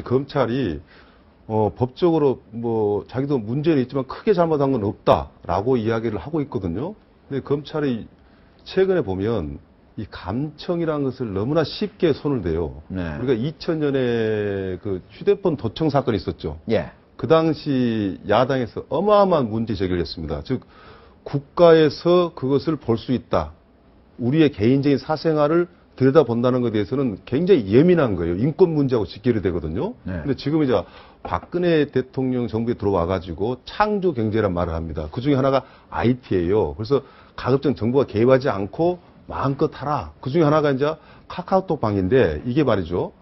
검찰이 법적으로 뭐 자기도 문제는 있지만 크게 잘못한 건 없다라고 이야기를 하고 있거든요. 근데 검찰이 최근에 보면 이 감청이라는 것을 너무나 쉽게 손을 대요. 네. 우리가 2000년에 그 휴대폰 도청 사건이 있었죠. 예. 그 당시 야당에서 어마어마한 문제 제기를 했습니다. 즉 국가에서 그것을 볼 수 있다. 우리의 개인적인 사생활을 들여다본다는 것에 대해서는 굉장히 예민한 거예요. 인권 문제하고 직결이 되거든요. 네. 근데 지금 이제 박근혜 대통령 정부에 들어와가지고 창조 경제란 말을 합니다. 그 중에 하나가 IT예요. 그래서 가급적 정부가 개입하지 않고 마음껏 하라. 그 중에 하나가 이제 카카오톡방인데 이게 말이죠.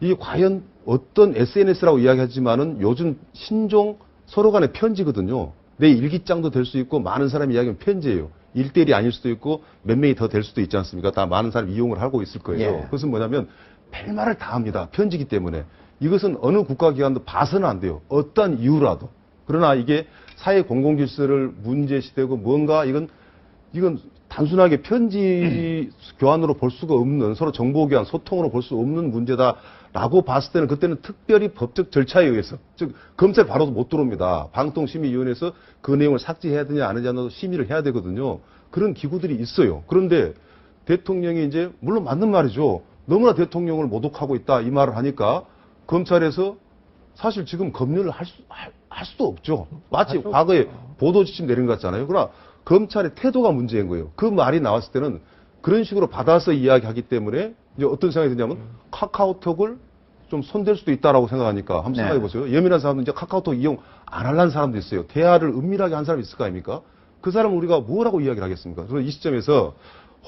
이게 과연 어떤 SNS라고 이야기하지만은 요즘 신종 서로 간의 편지거든요. 내 일기장도 될 수 있고 많은 사람이 이야기하면 편지예요. 1대1이 아닐 수도 있고 몇 명이 더 될 수도 있지 않습니까? 다 많은 사람이 이용을 하고 있을 거예요. 예. 그것은 뭐냐면 별말을 다 합니다. 편지기 때문에. 이것은 어느 국가기관도 봐서는 안 돼요. 어떤 이유라도. 그러나 이게 사회 공공질서를 문제시되고 뭔가 이건 단순하게 편지 교환으로 볼 수가 없는 서로 정보 교환, 소통으로 볼 수 없는 문제다라고 봤을 때는 그때는 특별히 법적 절차에 의해서 즉 검찰 바로도 못 들어옵니다. 방통심의위원회에서 그 내용을 삭제해야 되냐 안 하냐도 심의를 해야 되거든요. 그런 기구들이 있어요. 그런데 대통령이 이제 물론 맞는 말이죠. 너무나 대통령을 모독하고 있다 이 말을 하니까 검찰에서 사실 지금 검열을 할 수도 없죠. 마치 과거에 보도 지침 내린 것 같잖아요. 그러나 검찰의 태도가 문제인 거예요. 그 말이 나왔을 때는 그런 식으로 받아서 이야기하기 때문에 이제 어떤 생각이 드냐면 카카오톡을 좀 손댈 수도 있다라고 생각하니까 한번 생각해 보세요. 예민한 사람도 이제 카카오톡 이용 안 하려는 사람도 있어요. 대화를 은밀하게 한 사람이 있을 거 아닙니까? 그 사람은 우리가 뭐라고 이야기를 하겠습니까? 그래서 이 시점에서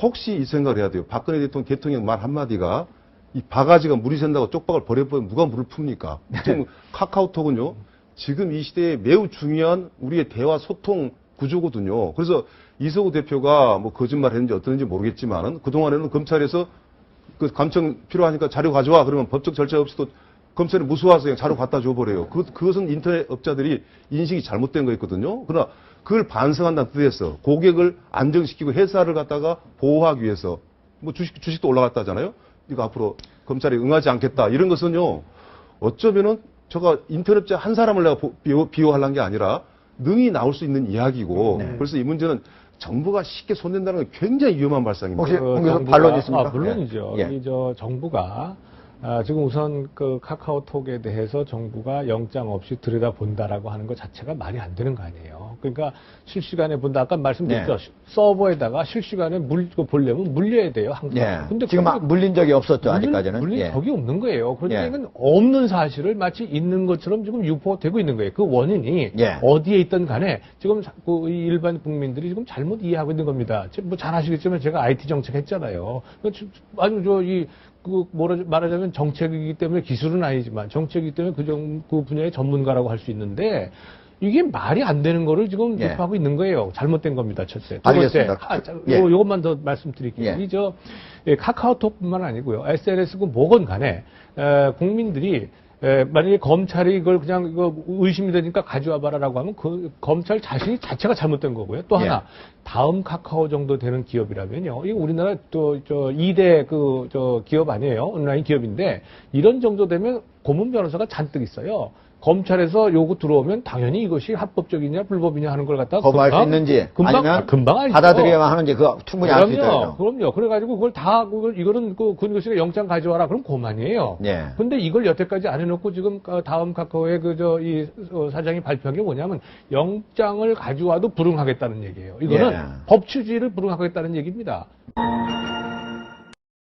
혹시 이 생각을 해야 돼요. 박근혜 대통령 말 한마디가 이 바가지가 물이 샌다고 쪽박을 버려버리면 누가 물을 풉니까? 지금 카카오톡은요. 지금 이 시대에 매우 중요한 우리의 대화 소통 구조거든요. 그래서 이석우 대표가 뭐 거짓말 했는지 어떤지 모르겠지만은 그동안에는 검찰에서 그 감청 필요하니까 자료 가져와 그러면 법적 절차 없이도 검찰이 무수화해서 그냥 자료 갖다 줘버려요. 그것은 인터넷 업자들이 인식이 잘못된 거였거든요. 그러나 그걸 반성한다는 뜻에서 고객을 안정시키고 회사를 갖다가 보호하기 위해서 뭐 주식도 올라갔다잖아요. 이거 앞으로 검찰이 응하지 않겠다. 이런 것은요. 어쩌면은 제가 인터넷자 한 사람을 내가 비호하려는 게 아니라 능히 나올 수 있는 이야기고 그래서 이 문제는 정부가 쉽게 손댄다는 건 굉장히 위험한 발상입니다. 혹시 공개적 반론 있습니까? 물론이죠. 예. 이 정부가 지금 우선 그 카카오톡에 대해서 정부가 영장 없이 들여다본다라고 하는 것 자체가 말이 안 되는 거 아니에요. 그러니까 실시간에 본다. 아까 말씀드렸죠. 서버에다가 실시간에 보려면 물려야 돼요. 항상. 예. 근데 지금 물린 적이 없었죠. 아직까지는. 물린 적이 없는 거예요. 그러니까 예. 이건 없는 사실을 마치 있는 것처럼 지금 유포되고 있는 거예요. 그 원인이 예. 어디에 있든 간에 지금 이 일반 국민들이 지금 잘못 이해하고 있는 겁니다. 뭐 잘 아시겠지만 제가 IT 정책 했잖아요. 아주 말하자면 정책이기 때문에 기술은 아니지만 정책이기 때문에 그 분야의 전문가라고 할 수 있는데 이게 말이 안 되는 거를 지금 예. 유포하고 있는 거예요. 잘못된 겁니다. 첫째. 두 알겠습니다. 번째. 예. 요것만 더 말씀드릴게요. 예. 카카오톡뿐만 아니고요. SNS고 뭐건 간에 국민들이 만약에 검찰이 이걸 그냥 이거 의심이 되니까 가져와 봐라라고 하면 그 검찰 자체가 잘못된 거고요. 또 하나 다음 카카오 정도 되는 기업이라면요. 이거 우리나라 또 2대 기업 아니에요. 온라인 기업인데 이런 정도 되면 고문 변호사가 잔뜩 있어요. 검찰에서 요거 들어오면 당연히 이것이 합법적이냐 불법이냐 하는 걸 갖다가 거부할 수 있는지 아니면 금방 알죠. 받아들여야만 하는지 그거 충분히 알 수 있어요. 그럼요. 그래가지고 이거는 근거실에 영장 가져와라. 그럼 그만이에요. 예. 근데 이걸 여태까지 안 해놓고 지금 다음 카카오의 사장이 발표한 게 뭐냐면 영장을 가져와도 불응하겠다는 얘기예요. 이거는 예. 법 취지를 불응하겠다는 얘기입니다.